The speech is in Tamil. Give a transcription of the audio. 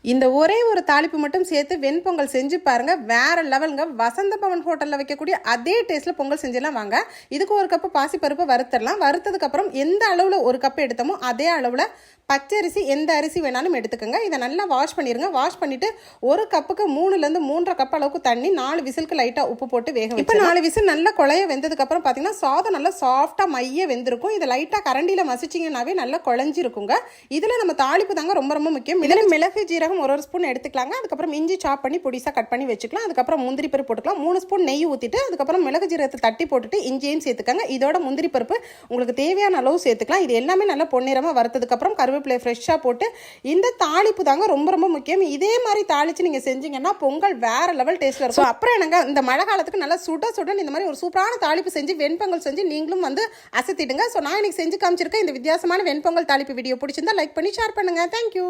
இந்த ஒரே ஒரு தாளிப்பு மட்டும் சேர்த்து வெண்பொங்கல் செஞ்சு பாருங்க, வேற லெவலுங்க. வசந்த பவன் ஹோட்டலில் வைக்கக்கூடிய அதே டேஸ்ட்டில் பொங்கல் செஞ்செல்லாம் வாங்க. இதுக்கு ஒரு கப்பு பாசிப்பருப்பு வறுத்துடலாம். வறுத்ததுக்கப்புறம் எந்த அளவில் ஒரு கப்பு எடுத்தோமோ அதே அளவில் பச்சரிசி எந்த அரிசி வேணாலும் எடுத்துக்கோங்க. இதை நல்லா வாஷ் பண்ணிடுங்க. வாஷ் பண்ணிவிட்டு ஒரு கப்புக்கு 3லேருந்து 3.5 கப் அளவுக்கு தண்ணி 4 விசிலுக்கு லைட்டாக உப்பு போட்டு வேக. இப்போ 4 விசில் நல்லா குழைய வெந்ததுக்கப்புறம் பார்த்தீங்கன்னா சாதம் நல்லா சாஃப்டாக மைய வெந்திருக்கும். இதை லைட்டாக கரண்டியில் மசிச்சிங்கன்னாவே நல்லா குழஞ்சிருக்குங்க. இதில் நம்ம தாளிப்பு தாங்க ரொம்ப ரொம்ப முக்கியம். இதில் மிளகு ஜீரகம் ஒரு ஸ்பூன் எடுத்துக்கலாங்க. அதுக்கப்புறம் இஞ்சி சாப் பண்ணி பொடிசாக கட் பண்ணி வச்சுக்கலாம். அதுக்கப்புறம் முந்திரி பருப்பு போட்டுக்கலாம். 3 ஸ்பூன் நெய் ஊற்றிட்டு அதுக்கப்புறம் மிளகு ஜீரகத்தை தட்டி போட்டுட்டு இஞ்சியும் சேர்த்துக்கங்க. இதோட முந்திரி பருப்பு உங்களுக்கு தேவையான அளவு சேர்த்துக்கலாம். இது எல்லாமே நல்லா பொன்னிறமாக வறுத்ததுக்கப்புறம் கருவேப்பிலை ஃப்ரெஷ்ஷாக போட்டு இந்த தாளிப்பு தாங்க ரொம்ப ரொம்ப முக்கியம். இதே மாதிரி தாளித்து நீங்கள் செஞ்சீங்கன்னா பொங்கல் வேறு லெவல் டேஸ்ட்டில் இருக்கும். அப்புறம் என்னங்க, இந்த மழை காலத்துக்கு நல்லா சுட இந்த மாதிரி ஒரு சூப்பரான தாளிப்பு செஞ்சு வெண்பொங்கல் செஞ்சு நீங்களும் வந்து அசத்திடுங்க. ஸோ நான் இன்னைக்கு செஞ்சு காமிச்சிருக்கேன் இந்த வித்தியாசமான வெண்பொங்கல் தாளிப்பு வீடியோ பிடிச்சிருந்தா லைக் பண்ணி ஷேர் பண்ணுங்கள். தேங்க்யூ.